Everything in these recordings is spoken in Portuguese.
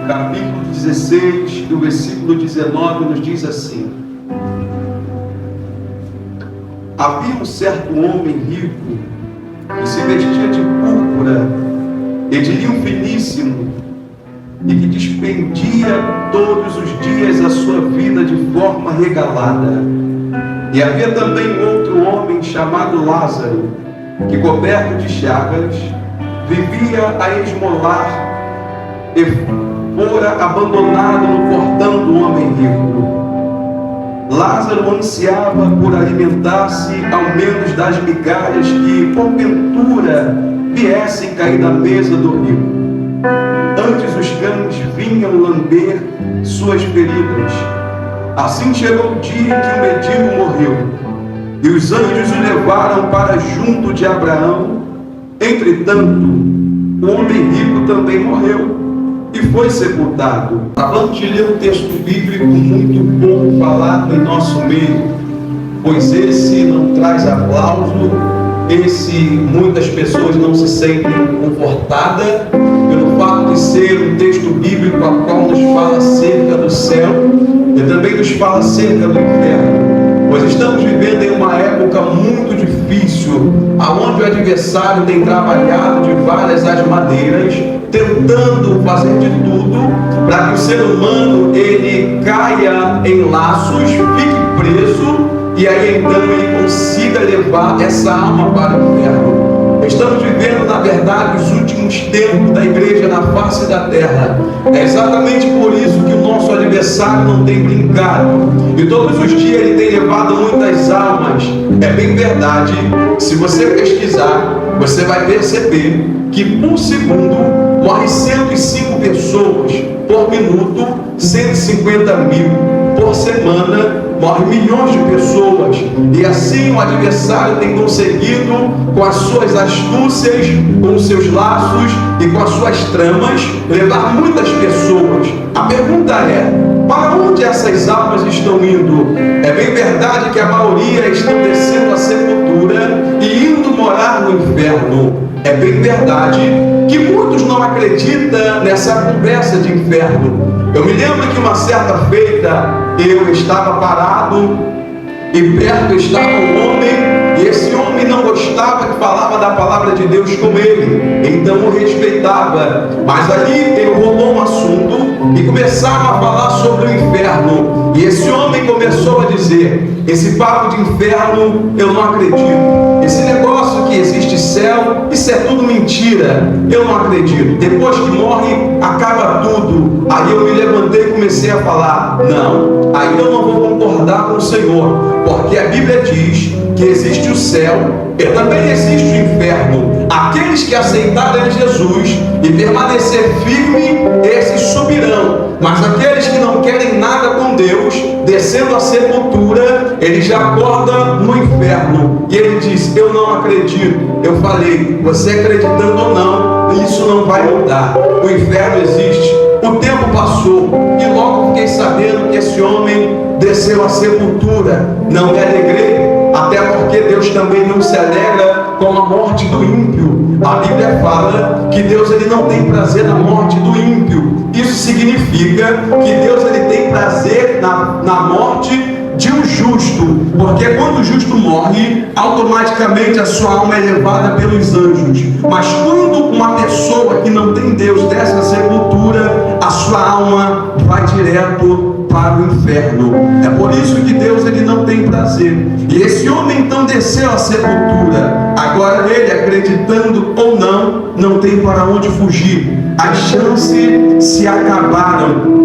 capítulo 16, do versículo 19, nos diz assim: havia um certo homem rico que se vestia de púrpura e de linho finíssimo e que despendia todos os dias a sua vida de forma regalada. E havia também outro homem chamado Lázaro, que coberto de chagas vivia a esmolar e fora abandonado no portão do homem rico. Lázaro ansiava por alimentar-se ao menos das migalhas que porventura viessem cair da mesa do rico. Antes os cães vinham lamber suas feridas. Assim chegou o dia em que o mendigo morreu, e os anjos o levaram para junto de Abraão. Entretanto, o homem rico também morreu e foi sepultado. Acabamos de ler um texto bíblico muito bom falado em nosso meio, pois esse não traz aplauso, esse muitas pessoas não se sentem confortadas pelo fato de ser um texto bíblico a qual nos fala acerca do céu e também nos fala acerca do inferno, pois estamos vivendo em uma época muito difícil, aonde o adversário tem trabalhado de várias as maneiras, tentando fazer de tudo para que o ser humano ele caia em laços, fique preso, e aí então ele consiga levar essa alma para o inferno. Estamos vivendo, na verdade, os últimos tempos da igreja na face da terra. É exatamente por isso que o nosso adversário não tem brincado, e todos os dias ele tem levado muitas almas. É bem verdade, se você pesquisar, você vai perceber que por segundo morre 105 pessoas, por minuto 150 mil, por semana morre milhões de pessoas. E assim o adversário tem conseguido, com as suas astúcias, com os seus laços e com as suas tramas, levar muitas pessoas. A pergunta é: para onde essas almas estão indo? É bem verdade que a maioria estão descendo a sepultura e indo morar no inferno. É bem verdade que muitos não acreditam nessa conversa de inferno. Eu me lembro que uma certa feita eu estava parado e perto estava um homem, e esse homem não gostava que falava da palavra de Deus com ele, então o respeitava. Mas ali ele rolou um assunto e começaram a falar sobre o inferno, e esse homem começou a dizer: esse papo de inferno eu não acredito, esse negócio que existe céu, isso é tudo mentira, eu não acredito, depois que morre acaba tudo. Aí eu me levantei e comecei a falar: não, aí eu não vou concordar com o Senhor, porque a Bíblia diz que existe o céu e também existe o inferno. Aqueles que aceitarem Jesus e permanecer firme, esses subirão. Mas aqueles que não querem nada com Deus, descendo a sepultura, ele já acorda no inferno. E ele diz: eu não acredito. Eu falei: você acreditando ou não, isso não vai mudar. O inferno existe. O tempo passou e logo fiquei sabendo que esse homem desceu à sepultura. Não me alegrei, até porque Deus também não se alegra com a morte do ímpio. A Bíblia fala que Deus ele não tem prazer na morte do ímpio. Isso significa que Deus ele tem prazer na morte de um justo, porque quando o justo morre, automaticamente a sua alma é levada pelos anjos. Mas quando uma pessoa que não tem Deus desce à sepultura, a sua alma vai direto para o inferno. É por isso que Deus ele não tem prazer. E esse homem então desceu à sepultura. Agora ele, acreditando ou não, não tem para onde fugir. As chances se acabaram,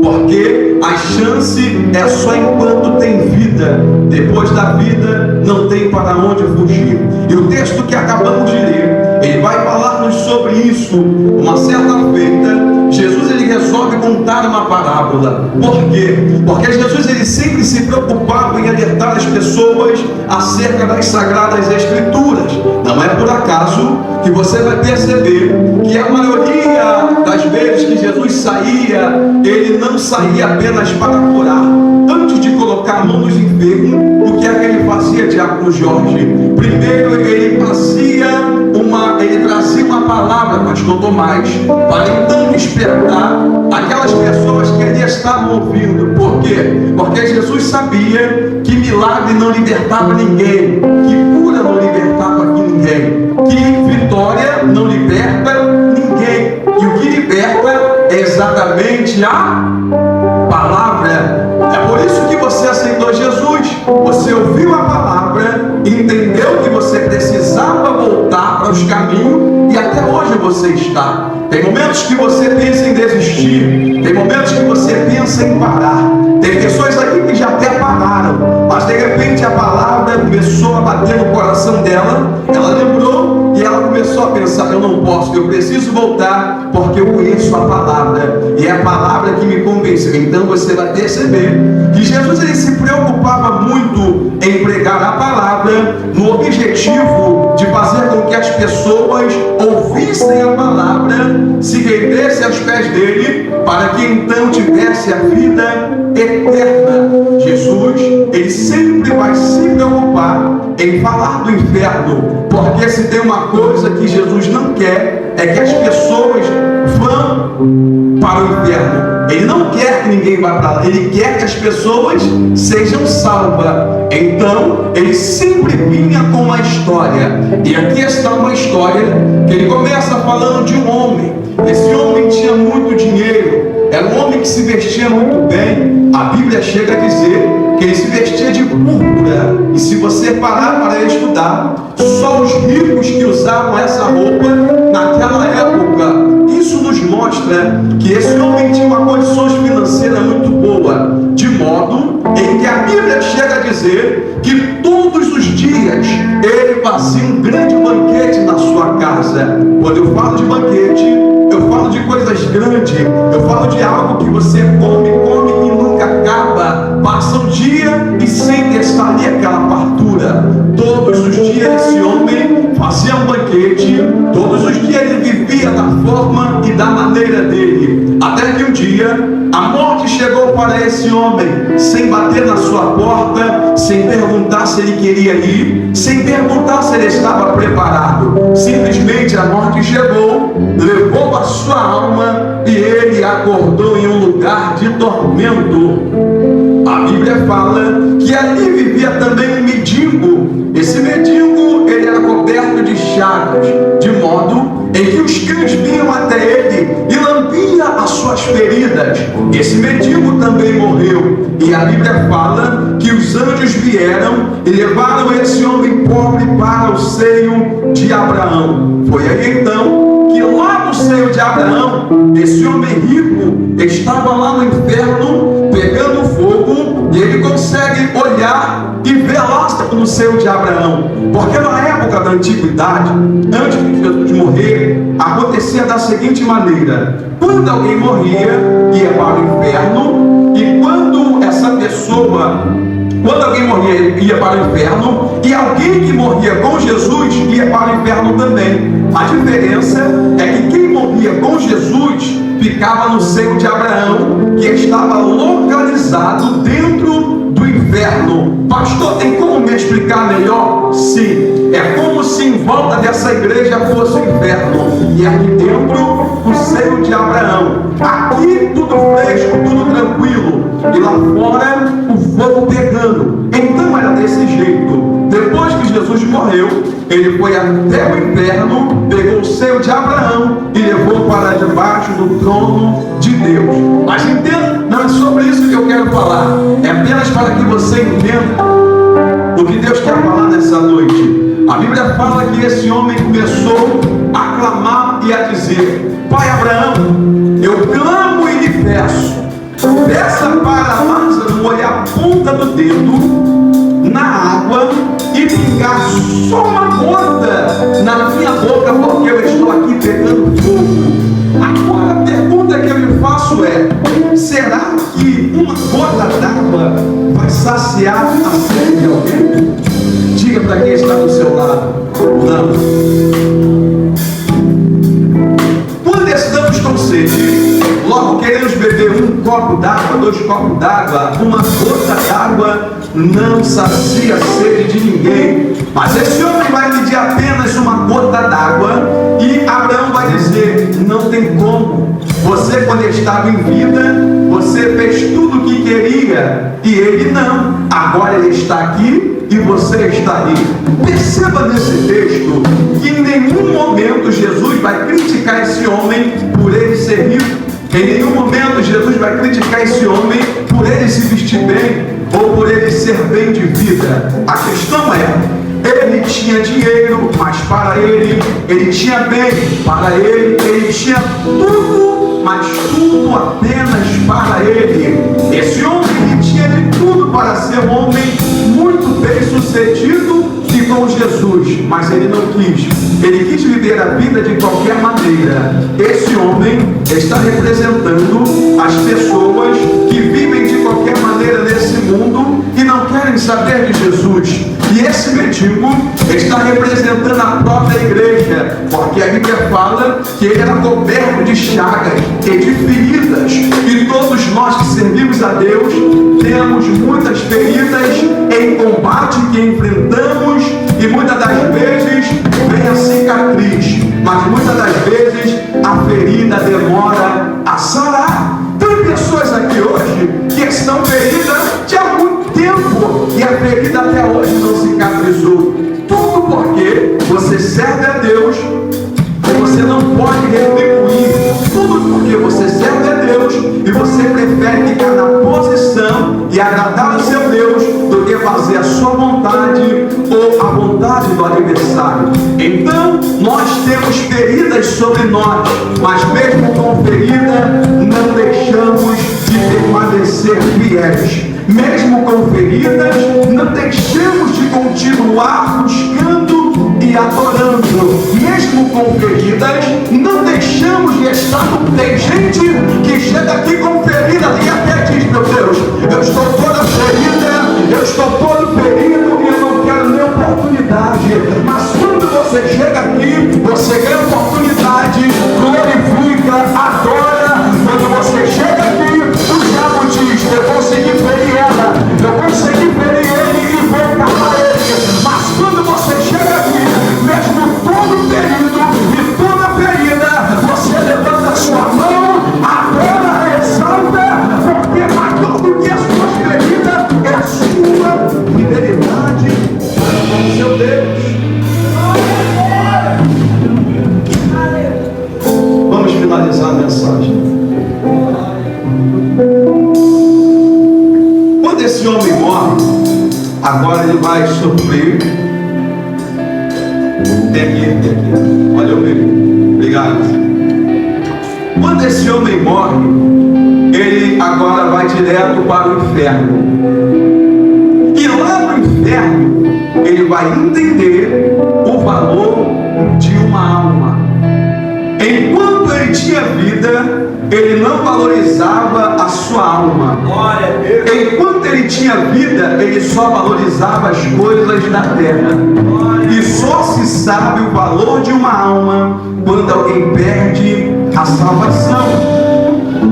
porque a chance é só enquanto tem vida. Depois da vida não tem para onde fugir. E o texto que acabamos de ler, ele vai falar-nos sobre isso. Uma certa feita, Jesus ele resolve contar uma parábola. Por quê? Porque Jesus ele sempre se preocupava em alertar as pessoas acerca das Sagradas Escrituras. Não é por acaso que você vai perceber que a maioria das vezes que Jesus saía, ele não saía apenas para curar. Antes de colocar a mão nos enfermos, o que é que ele fazia, Diácono Jorge? Primeiro ele trazia uma uma palavra, pastor Tomás, para então despertar aquelas pessoas que ali estavam ouvindo. Por quê? Porque Jesus sabia que milagre não libertava ninguém, que cura não libertava ninguém, que vitória não liberta ninguém, e o que liberta é exatamente a palavra. É por isso que você aceitou Jesus. Você ouviu a palavra, entendeu que você precisava voltar para os caminhos, e até hoje você está. Tem momentos que você pensa em desistir, tem momentos que você pensa em parar. Tem pessoas aqui que já até pararam, mas de repente a palavra começou a bater no coração dela, ela lembrou e ela começou a pensar: eu não posso, eu preciso voltar, porque eu conheço a palavra, e é a palavra que me convenceu. Então você vai perceber que Jesus, ele se preocupava muito em pregar a palavra, no objetivo de fazer com que as pessoas ouvissem a palavra, se rendessem aos pés dele, para que então tivesse a vida eterna. Jesus, ele sempre vai se preocupar em falar do inferno, porque se tem uma coisa que Jesus não quer, é que as pessoas vão para o inferno. Ele não quer que ninguém vá para lá, ele quer que as pessoas sejam salvas. Então, ele sempre vinha com uma história, e aqui está uma história que ele começa falando de um homem. Esse homem tinha muito dinheiro, era um homem que se vestia muito bem. A Bíblia chega a dizer que ele se vestia de púrpura, e se você parar para estudar, só os ricos que usavam essa roupa naquela época. Isso nos mostra que esse homem tinha uma condições financeiras muito boa, de modo em que a Bíblia chega a dizer que todos os dias ele fazia um grande banquete na sua casa. Quando eu falo de banquete, eu falo de coisas grandes, eu falo de algo que você come e nunca acaba. Passa um dia e sempre está ali aquela fartura. Todos os dias esse homem fazia um banquete, todos os dias ele vivia da forma e da maneira dele. Até que um dia a morte chegou para esse homem, sem bater na sua porta, sem perguntar se ele queria ir, sem perguntar se ele estava preparado. Simplesmente a morte chegou, levou a sua alma e ele acordou em um lugar de tormento. A Bíblia fala que ali vivia também um mendigo. Esse mendigo, ele era coberto de chagas, de modo em que os cães vinham até ele e lambiam as suas feridas. Esse mendigo também morreu, e a Bíblia fala que os anjos vieram e levaram esse homem pobre para o seio de Abraão. Foi aí então que lá no seio de Abraão, esse homem rico estava lá no inferno pegando fogo, e ele consegue olhar e ver lá no seio de Abraão, porque na época da antiguidade, antes de Jesus morrer, acontecia da seguinte maneira: quando alguém morria, ia para o inferno, e quando essa pessoa, quando alguém morria, ia para o inferno, e alguém que morria com Jesus ia para o inferno também. A diferença é que quem morria com Jesus ficava no seio de Abraão, que estava localizado dentro do inferno. Pastor, tem como me explicar melhor? Sim, é como se em volta dessa igreja fosse o inferno, e aqui dentro o seio de Abraão. Aqui tudo fresco, tudo tranquilo, e lá fora o fogo pegando. Então era desse jeito. Depois que Jesus morreu, ele foi até o inferno, pegou o seio de Abraão e levou para debaixo do trono de Deus. Mas entenda, não é sobre isso que eu quero falar, é apenas para que você entenda o que Deus quer falar nessa noite. A Bíblia fala que esse homem começou a clamar e a dizer: Pai Abraão, eu clamo e lhe peço, peça para Lázaro molhar a ponta do dedo na água e pingar só uma gota na minha boca, porque eu estou aqui pegando fogo. Agora a pergunta que eu lhe faço é: será que uma gota d'água vai saciar a sede de alguém? Diga para quem está do seu lado: não. Quando estamos com sede, logo queremos beber um copo d'água, 2 copos d'água, uma gota d'água não sacia a sede de ninguém. Mas esse homem vai pedir apenas uma gota d'água, e Abraão dizer: não tem como. Você, quando estava em vida, você fez tudo o que queria e ele não. Agora ele está aqui e você está aí. Perceba nesse texto que em nenhum momento Jesus vai criticar esse homem por ele ser rico. Em nenhum momento Jesus vai criticar esse homem por ele se vestir bem ou por ele ser bem de vida. A questão é: ele tinha dinheiro, mas para ele tinha bem, para ele tinha tudo, mas tudo apenas para ele. Esse homem que tinha de tudo para ser um homem muito bem sucedido e com Jesus, mas ele não quis. Ele quis viver a vida de qualquer maneira. Esse homem está representando as pessoas que vivem de qualquer maneira nesse mundo e não querem saber de Jesus. E esse mendigo está representando a própria igreja, porque a Bíblia fala que ele era coberto de chagas e de feridas. E todos nós que servimos a Deus temos muitas feridas em combate que enfrentamos, e muitas das vezes vem a cicatriz, mas muitas das vezes a ferida demora a sarar. Tem pessoas aqui hoje que estão feridas de algum tempo e a ferida até hoje não cicatrizou. Tudo porque você serve a Deus e você não pode retribuir. Tudo porque você serve a Deus e você prefere ficar na posição e agradar o seu Deus do que fazer a sua vontade ou a vontade do adversário. Então, nós temos feridas sobre nós, mas mesmo com ferida, não deixamos de permanecer fiéis. Mesmo com feridas, não deixamos de continuar buscando e adorando. Mesmo com feridas, não deixamos de estar. Tem gente que chega aqui com feridas e até diz: meu Deus, eu estou toda ferida, eu estou todo ferido e eu não quero nem oportunidade. Mas quando você chega aqui, você ganha oportunidade, glorifica, adora. Quando você chega aqui, o diabo diz: eu consegui ferir ela, eu consegui ferir ele e vou acabar ele. Mas quando você chega aqui, mesmo todo ferido e toda ferida, você levanta a sua mão, adora, exalta, porque mais do que as suas feridas é a sua fidelidade ao seu Deus. Vamos finalizar a mensagem. Quando esse homem morre, agora ele vai sofrer. Tem aqui. Olha o meu. Obrigado. Quando esse homem morre, ele agora vai direto para o inferno. E lá no inferno, ele vai entender o valor de uma alma. Enquanto ele tinha vida, ele não valorizava a sua alma. Enquanto ele tinha vida, ele só valorizava as coisas da terra. E só se sabe o valor de uma alma quando alguém perde a salvação.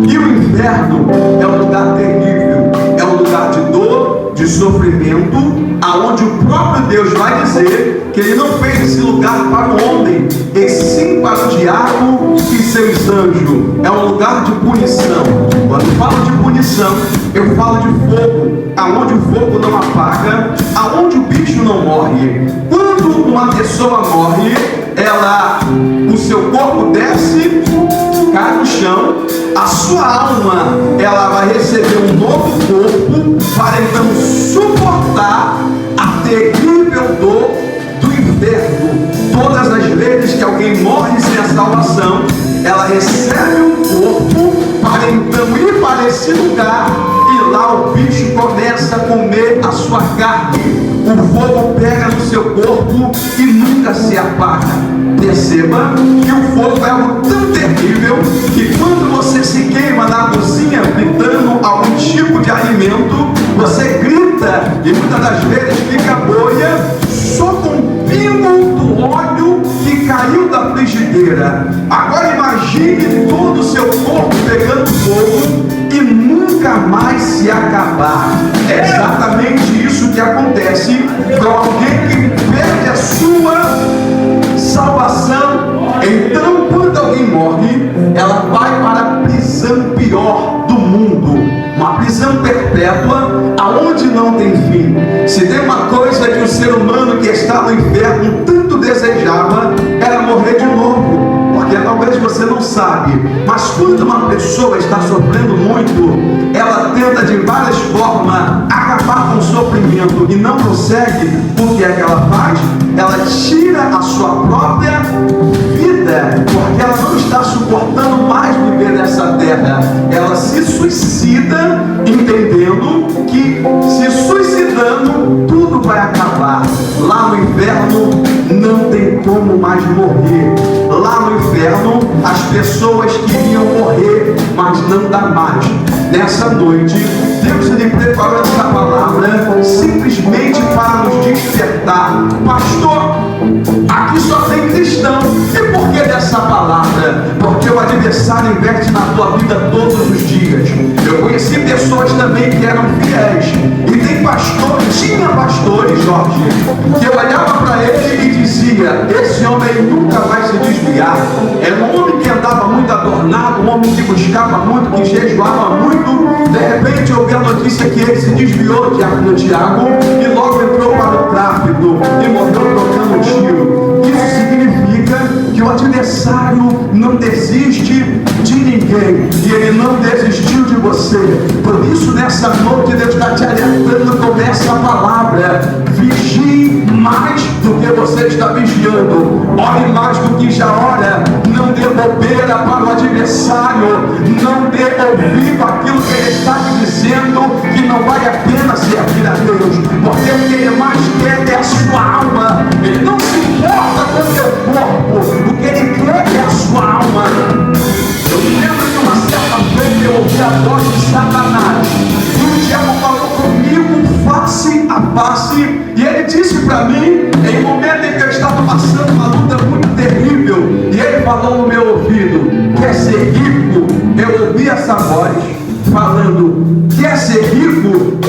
E o inferno é um lugar terrível, é um lugar de dor, de sofrimento, aonde o próprio Deus vai dizer que ele não fez esse lugar para o homem, e sim para o diabo e seus anjos. É um lugar de punição. Quando falo de punição, eu falo de fogo, aonde o fogo não apaga, aonde o bicho não morre. Quando uma pessoa morre, o seu corpo desce, cai no chão, a sua alma, ela vai receber um novo corpo para então suportar a terrível dor do inferno. Todas as vezes que alguém morre sem a salvação, ela recebe um corpo para então ir para esse lugar, e lá o bicho começa a comer a sua carne. O fogo pega no seu corpo e nunca se apaga. Perceba que o fogo é algo tão terrível que quando você se queima na cozinha fritando algum tipo de alimento, você grita e muitas das vezes fica bolha só com um pingo do óleo que caiu da frigideira. Agora imagine todo o seu corpo pegando fogo e nunca mais se acabar. É exatamente isso que acontece com alguém que perde a sua salvação. Então, quando alguém morre, ela vai para a prisão pior do mundo, uma prisão perpétua, aonde não tem fim. Se tem uma coisa que o ser humano que está no inferno tanto desejava, era morrer de novo. Porque talvez você não sabe, mas quando uma pessoa está sofrendo muito, ela tenta de várias formas acabar com o sofrimento e não consegue. O que é que ela faz? Ela tira a sua própria vida, porque ela não está suportando mais viver nessa terra. Ela se suicida, entendendo que se suicidando tudo vai acabar. Lá no inferno não tem como mais morrer. Lá no inferno as pessoas queriam morrer, mas não dá mais. Nessa noite Deus lhe preparou essa palavra simplesmente para nos despertar. Pastor, aqui só tem cristão. E por que dessa palavra? Porque o adversário inverte na tua vida todos os dias. Eu conheci pessoas também que eram fiéis. E tem pastores, tinha pastores, Jorge, que eu olhava para ele e dizia: esse homem nunca vai se desviar. Era um homem que andava muito adornado, um homem que buscava muito, que jejuava muito. De repente eu vi a notícia que ele se desviou de Tiago e logo entrou para o tráfico e morreu trocando tiro. Isso significa que o adversário não desiste de ninguém e ele não desistiu de você. Por isso nessa noite Deus está te alertando com essa palavra: vigie mais do que você está vigiando, ore mais do que já ora, não dê bobeira para o adversário, não dê ouvido àquilo que ele está te dizendo que não vale a pena servir a Deus, porque o que ele mais quer é a sua alma. Ele não se importa com o teu corpo, o que ele quer é a sua alma. Eu me lembro que uma certa vez eu ouvi a voz de Satanás e o diabo falou comigo face a face, e ele disse para mim, em um momento em que eu estava passando uma luta muito terrível, e ele falou no meu ouvido: quer ser rico? Eu ouvi essa voz falando: quer ser rico?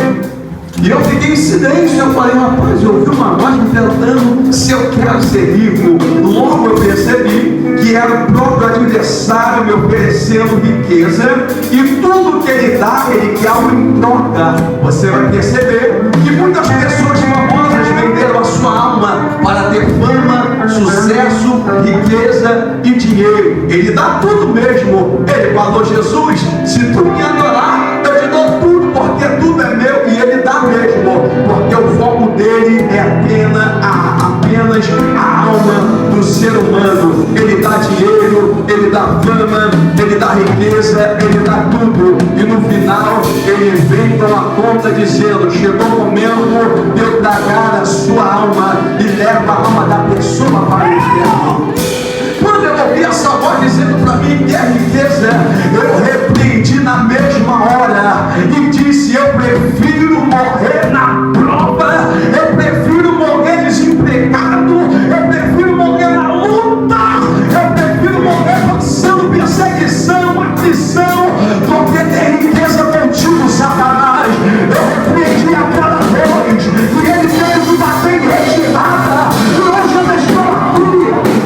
E eu fiquei em silêncio. Eu falei: rapaz, eu ouvi uma voz me perguntando se eu quero ser rico. Logo eu percebi que era o próprio adversário me oferecendo riqueza, e tudo que ele dá, ele quer algo em troca. Você vai perceber que muitas pessoas famosas venderam a sua alma para ter fama, sucesso, riqueza e dinheiro. Ele dá tudo mesmo. Ele falou: Jesus, se tu me adorar, eu te dou tudo, porque tudo é meu. E ele dá mesmo, porque o foco dele é apenas a alma do ser humano. Ele dá dinheiro, ele dá fama, ele dá riqueza, ele dá tudo, e no final ele vem com a conta dizendo: chegou o momento de eu tragar a sua alma, e leva a alma da pessoa para o inferno. Quando eu ouvi essa voz dizendo para mim que é riqueza, eu repreendi na mesma hora e disse: eu prefiro morrer na prova, eu prefiro morrer desempregado, eu prefiro morrer na luta, eu prefiro morrer passando perseguição, aflição, do que ter riqueza contigo, Satanás. Eu repreendi aquela voz e ele fez uma bem retirada. E hoje eu estou aqui,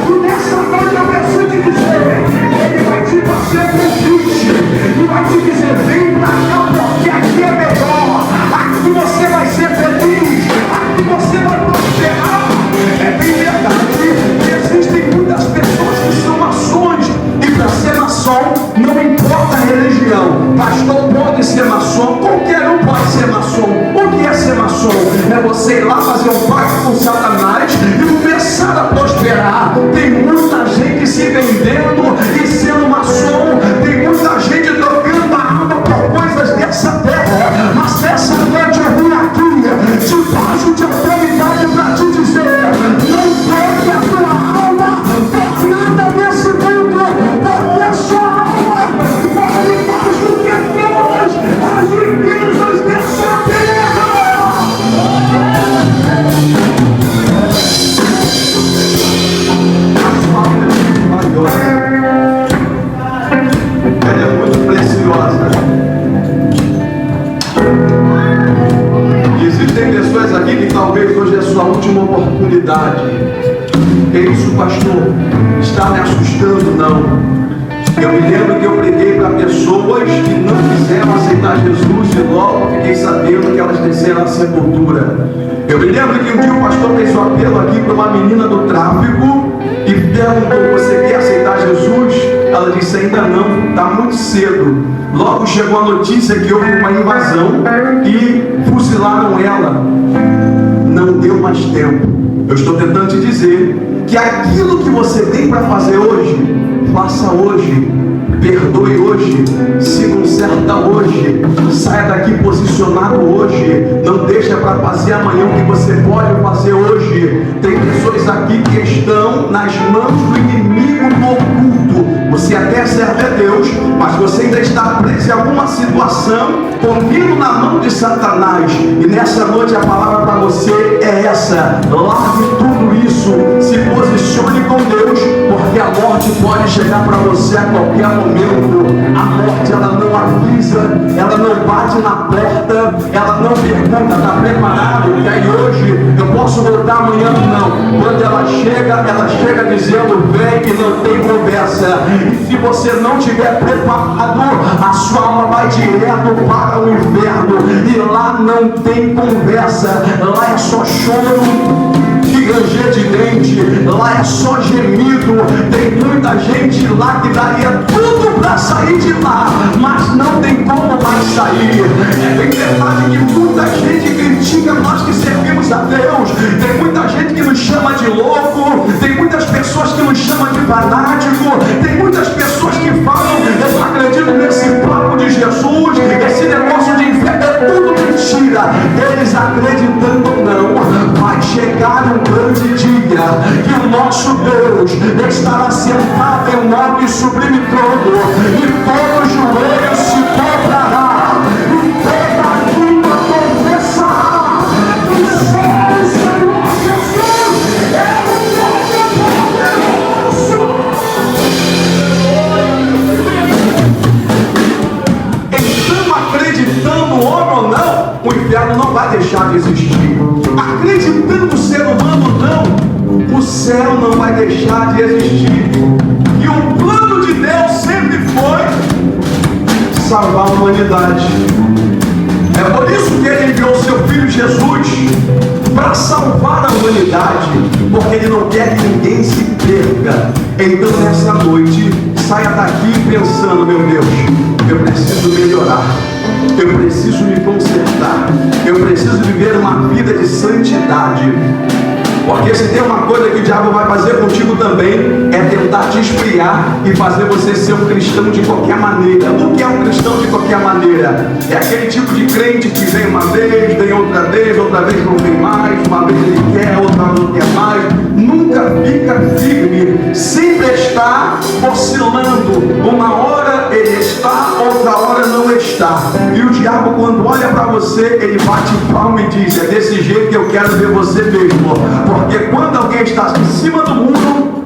e nessa noite eu preciso te dizer: ele vai te fazer convite e vai te dizer: vem pra cá, porque aqui é melhor, aqui você vai ser feliz, aqui você vai prosperar. É bem verdade que existem muitas pessoas que são maçons, e para ser maçom não importa a religião. Pastor pode ser maçom, qualquer um pode ser maçom. O que é ser maçom? É você ir lá fazer um pacto com Satanás e começar a prosperar. Tem muita gente se vendendo e sendo maçom, tem muita gente trocando a alma por coisas dessa terra. Mas essa noite eu vim aqui debaixo de autoridade para te dizer: não troque a tua alma por nada desse mundo, porque a sua alma vale mais do que todas as riquezas dessa terra. A sua alma é muito valiosa, ela é muito preciosa. E existem pessoas aqui que talvez hoje é a sua última oportunidade. Que isso, pastor? Está me assustando? Não. Eu me lembro que eu preguei para pessoas que não quiseram aceitar Jesus e logo fiquei sabendo que elas desceram à sepultura. Eu me lembro que um dia o pastor fez um apelo aqui para uma menina do tráfico e perguntou: você quer aceitar Jesus? Ela disse: ainda não, está muito cedo. Logo chegou a notícia que houve uma invasão e fuzilaram ela. Não deu mais tempo. Eu estou tentando te dizer que aquilo que você tem para fazer hoje, faça hoje, perdoe hoje, se conserta hoje, saia daqui posicionado hoje, não deixa para fazer amanhã o que você pode fazer hoje. Tem pessoas aqui que estão nas mãos do inimigo do oculto. Você até serve a Deus, mas você ainda está preso em alguma situação, convido na mão de Satanás. E nessa noite a palavra para você é essa: largue tudo isso, se posicione com Deus, porque a morte pode chegar para você a qualquer momento. A morte, ela não avisa, ela não bate na porta, ela não pergunta: está preparado? Que aí hoje eu posso voltar amanhã? Não. Quando ela chega dizendo: vem, e não tem conversa. E se você não estiver preparado, a sua alma vai direto para o inferno, e lá não tem conversa, lá é só choro e ranger de dente, lá é só gemido. Tem muita gente lá que daria tudo para sair de lá, mas não tem como mais sair. É bem verdade que muita gente critica nós que servimos a Deus, tem muita gente que nos chama de louco, tem muitas pessoas que nos chamam de fanático, tem muitas pessoas que falam: eu não acredito nesse papo de Jesus, esse negócio de inferno é tudo mentira. Eles acreditando ou não, vai chegar um grande dia que o nosso Deus estará sentado em um nobre e sublime trono, e todo joelho se dobrará, e toda língua confessará que só o Senhor Jesus é o Todo-Poderoso. Então, acreditando homem ou não, o inferno não vai deixar de existir. Acreditando o ser humano ou não, o céu não vai deixar de existir. E o plano de Deus sempre foi salvar a humanidade. É por isso que Ele enviou o seu Filho Jesus para salvar a humanidade, porque Ele não quer que ninguém se perca. Então nessa noite, saia daqui pensando: meu Deus, eu preciso melhorar, eu preciso me consertar, eu preciso viver uma vida de santidade. Porque se tem uma coisa que o diabo vai fazer contigo também, é tentar te esfriar e fazer você ser um cristão de qualquer maneira. O que é um cristão de qualquer maneira? É aquele tipo de crente que vem uma vez, vem outra vez não vem mais, uma vez ele quer, outra não quer mais, nunca fica firme, sempre está oscilando. Uma hora ele está, outra hora não está. E o diabo, quando olha para você, ele bate palma e diz: é desse jeito que eu quero ver você mesmo. Porque quando alguém está em cima do muro,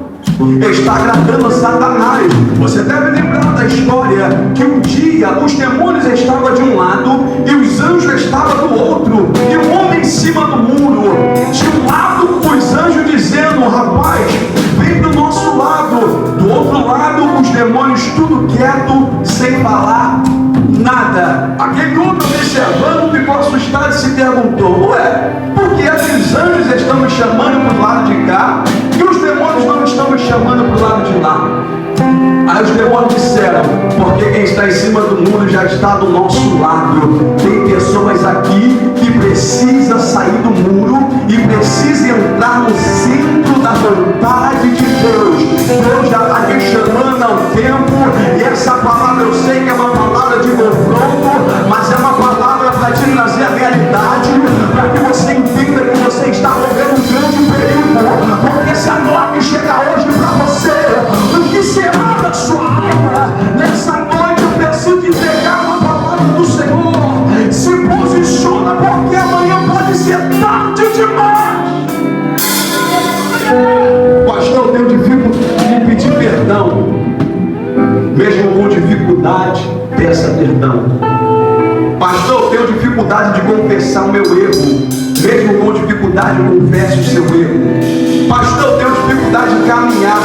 está agradando Satanás. Você deve lembrar da história que um dia os demônios estavam de um lado e os anjos estavam do outro, e o homem em cima do muro. De um lado os anjos dizendo: rapaz, vem do nosso lado. Do outro lado os demônios tudo quieto, sem falar nada. Aquele outro observando ficou assustado e se perguntou: ué, por que aqueles anjos estão me chamando para o lado de cá e os demônios não estão me chamando para o lado de lá? Aí os demônios disseram: porque quem está em cima do muro já está do nosso lado. Tem pessoas aqui que precisam sair do muro e precisam entrar no centro da vontade de Deus. Deus já está te chamando há um tempo, e essa palavra eu sei que é uma palavra de confronto, mas é uma palavra para te trazer a realidade, para que você entenda que você está vivendo um grande perigo. Porque se a morte chegar hoje para você, o que será da sua alma? Nessa noite eu preciso te entregar uma palavra do Senhor. Se posiciona, porque amanhã pode ser tarde demais. Pastor, eu tenho dificuldade de pedir perdão, mesmo com dificuldade. dificuldade de confessar o meu erro. Mesmo com dificuldade, eu confesso o seu erro. Pastor, eu tenho dificuldade de caminhar.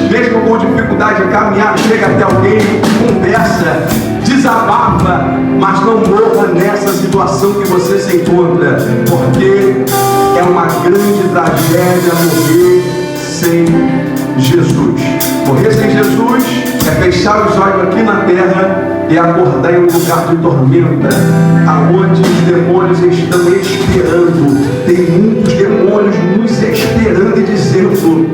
Mesmo com dificuldade de caminhar, chega até alguém, conversa, desabafa, mas não morra nessa situação que você se encontra, porque é uma grande tragédia morrer sem Jesus. Morrer sem Jesus é fechar os olhos aqui na terra e acordar em um lugar de tormenta, aonde os demônios estão esperando. Tem muitos demônios nos esperando e dizendo: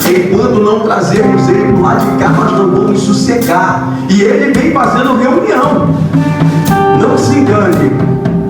enquanto não trazermos ele para o lado de cá, nós não vamos sossegar. E ele vem fazendo reunião. Não se engane.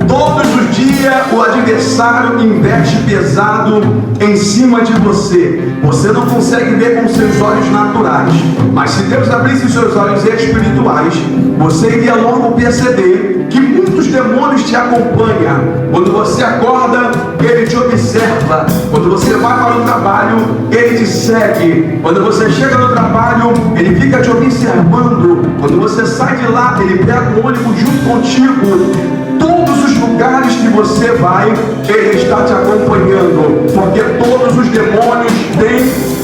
Todos os dias o adversário investe pesado em cima de você. Você não consegue ver com seus olhos naturais, mas se Deus abrisse seus olhos espirituais, você iria logo perceber que muitos demônios te acompanham. Quando você acorda, ele te observa. Quando você vai para o trabalho, ele te segue. Quando você chega no trabalho, ele fica te observando. Quando você sai de lá, ele pega o ônibus junto contigo. Todos os lugares que você vai, ele está te acompanhando, porque todos os demônios têm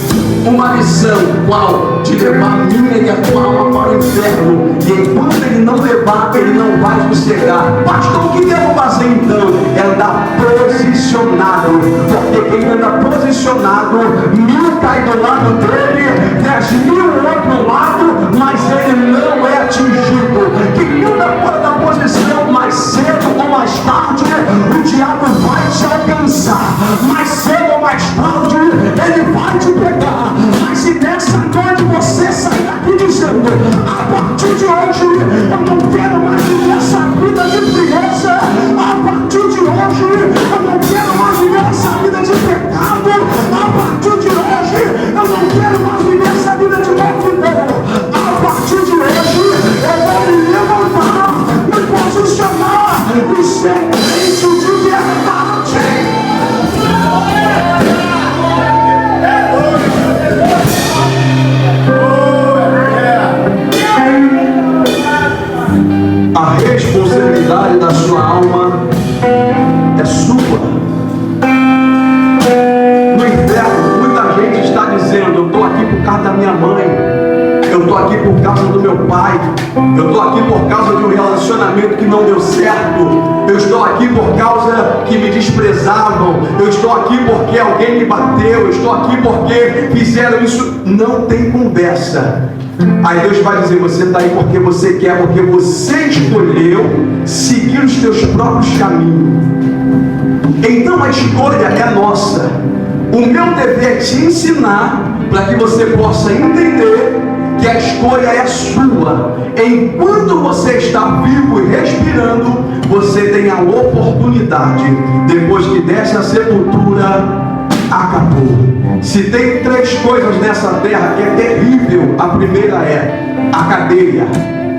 uma missão, qual? De levar a minha e a tua alma para o inferno. E enquanto ele não levar, ele não vai sossegar. Pastor, o que devo fazer então? É andar posicionado, porque quem anda posicionado, 1000 cai do lado dele, 10.000 do outro lado, mas ele não é atingido. Quem anda fora da posição, mais cedo ou mais tarde, o diabo vai te alcançar. Mais cedo ou mais tarde, ele vai te pegar. Mas se nessa noite você sair daqui dizendo: a partir de hoje eu não quero mais viver essa vida de frieza, a partir de hoje eu não quero mais viver essa vida de pecado, a partir de hoje eu não quero mais viver essa vida de loucura, a partir de hoje eu vou me levantar, me posicionar e ser crente de verdade. A responsabilidade da sua alma é sua. No inferno, muita gente está dizendo: eu estou aqui por causa da minha mãe, eu estou aqui por causa do meu pai, eu estou aqui por causa de um relacionamento que não deu certo, eu estou aqui por causa que me desprezavam, eu estou aqui porque alguém me bateu, eu estou aqui porque fizeram isso. Não tem conversa. Aí Deus vai dizer: você está aí porque você quer, porque você escolheu seguir os teus próprios caminhos. Então a escolha é nossa. O meu dever é te ensinar para que você possa entender que a escolha é sua. Enquanto você está vivo e respirando, você tem a oportunidade. Depois que desce a sepultura, acabou. Se tem 3 coisas nessa terra que é terrível, a primeira é a cadeia,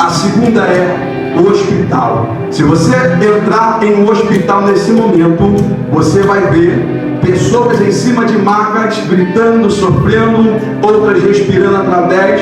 a segunda é o hospital. Se você entrar em um hospital nesse momento, você vai ver pessoas em cima de macas, gritando, sofrendo, outras respirando através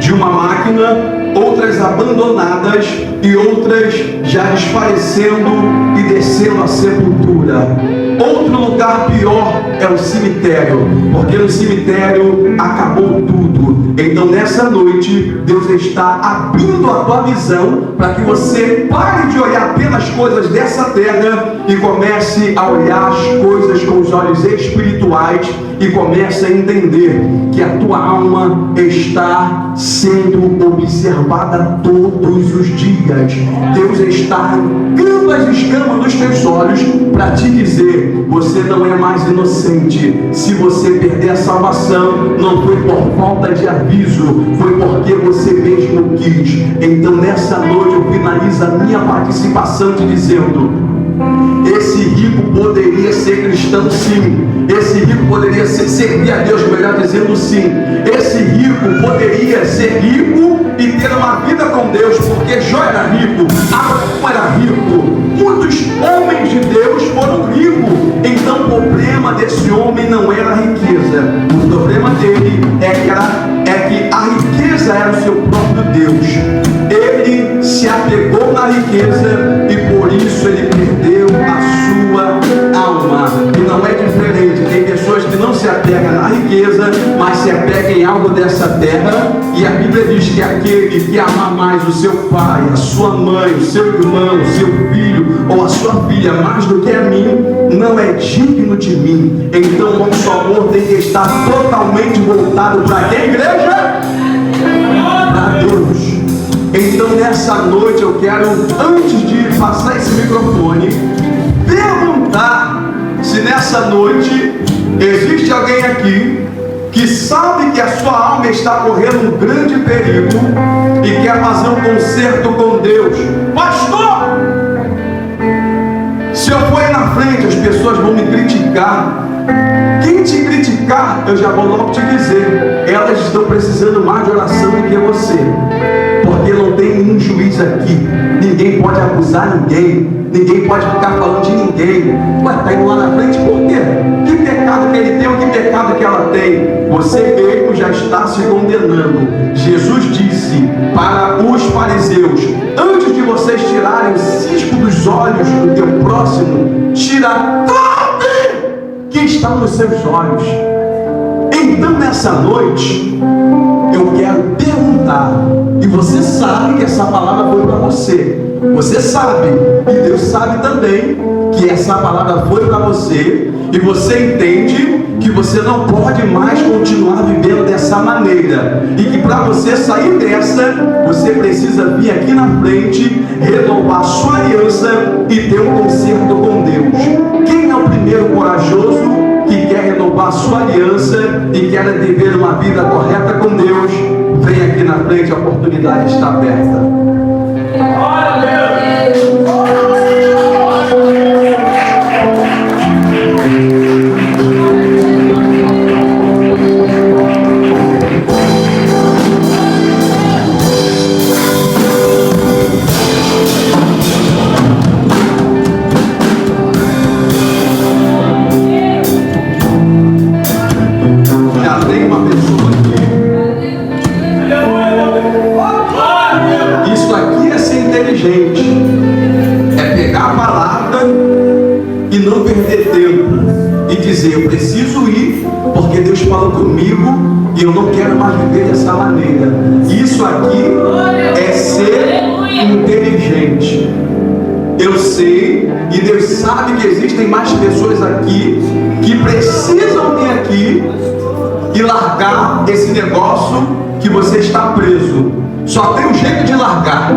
de uma máquina, outras abandonadas e outras já desfalecendo e descendo à sepultura. Outro lugar pior é o cemitério, porque no cemitério acabou tudo. Então nessa noite Deus está abrindo a tua visão para que você pare de olhar pelas coisas dessa terra e comece a olhar as coisas com os olhos espirituais e comece a entender que a tua alma está sendo observada todos os dias. Deus está arrancando as escamas dos teus olhos para te dizer: você não é mais inocente. Se você perder a salvação, não foi por falta de aviso, foi porque você mesmo quis. Então nessa noite eu finalizo a minha participação te dizendo: esse rico poderia ser cristão, sim. Esse rico poderia servir a Deus, melhor dizendo, sim. Esse rico poderia ser rico e ter uma vida com Deus, porque Jó era rico, Abraão era rico, muitos homens de Deus foram ricos. Então o problema desse homem não era a riqueza, o problema dele é que a riqueza era o seu próprio Deus. Ele se apegou na riqueza e por isso riqueza, mas se apega em algo dessa terra. E a Bíblia diz que aquele que ama mais o seu pai, a sua mãe, o seu irmão, o seu filho ou a sua filha mais do que a mim, não é digno de mim. Então o nosso amor tem que estar totalmente voltado para quem, igreja? Para Deus. Então nessa noite eu quero, antes de passar esse microfone, perguntar se nessa noite existe alguém aqui que sabe que a sua alma está correndo um grande perigo e quer fazer um concerto com Deus. Pastor, se eu for aí na frente as pessoas vão me criticar. Quem te criticar, eu já vou logo te dizer, elas estão precisando mais de oração do que você, porque não tem nenhum juiz aqui, ninguém pode acusar ninguém, ninguém pode ficar falando de ninguém. Ué, está indo lá na frente por quê? Que pecado que ele tem ou que pecado que ela tem? Você mesmo já está se condenando. Jesus disse para os fariseus: antes de vocês tirarem o cisco dos olhos do teu próximo, tira que estão nos seus olhos. Então nessa noite eu quero perguntar, e você sabe que essa palavra foi para você, você sabe, e Deus sabe também que essa palavra foi para você, e você entende que você não pode mais continuar vivendo dessa maneira, e que para você sair dessa, você precisa vir aqui na frente, renovar sua aliança e ter um concerto com Deus. Quem é o primeiro corajoso que quer renovar sua aliança e quer viver uma vida correta com Deus? Vem aqui na frente, a oportunidade está aberta. É pegar a palavra e não perder tempo e dizer: eu preciso ir porque Deus falou comigo e eu não quero mais viver dessa maneira. Isso aqui é ser inteligente. Eu sei, e Deus sabe que existem mais pessoas aqui que precisam vir aqui e largar esse negócio que você está preso. Só tem um jeito de largar,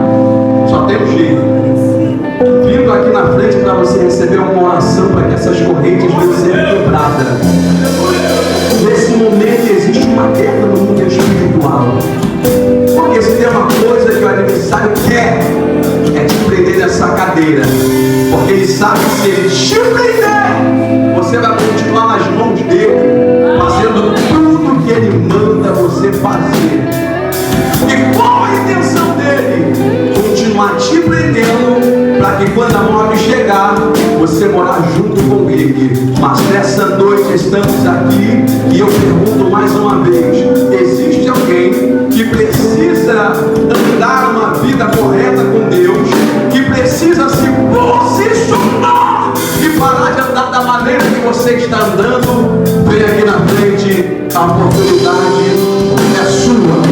só tem um jeito. Vindo aqui na frente para você receber uma oração para que essas correntes venham ser quebradas. Nesse momento existe uma guerra no mundo espiritual, porque se tem uma coisa que o adversário quer, é te prender nessa cadeira, porque ele sabe que se ele te prender, você vai continuar nas mãos dele, fazendo tudo que ele manda você fazer. E qual a intenção dele? Continuar te prendendo, para que quando a morte chegar, você morar junto com ele. Mas nessa noite estamos aqui, e eu pergunto mais uma vez: existe alguém que precisa andar uma vida correta com Deus, que precisa se posicionar e parar de andar da maneira que você está andando? Vem aqui na frente, a oportunidade é sua.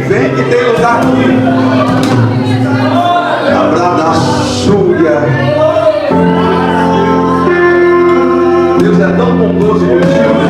Vem que tem lugar aqui. poderoso,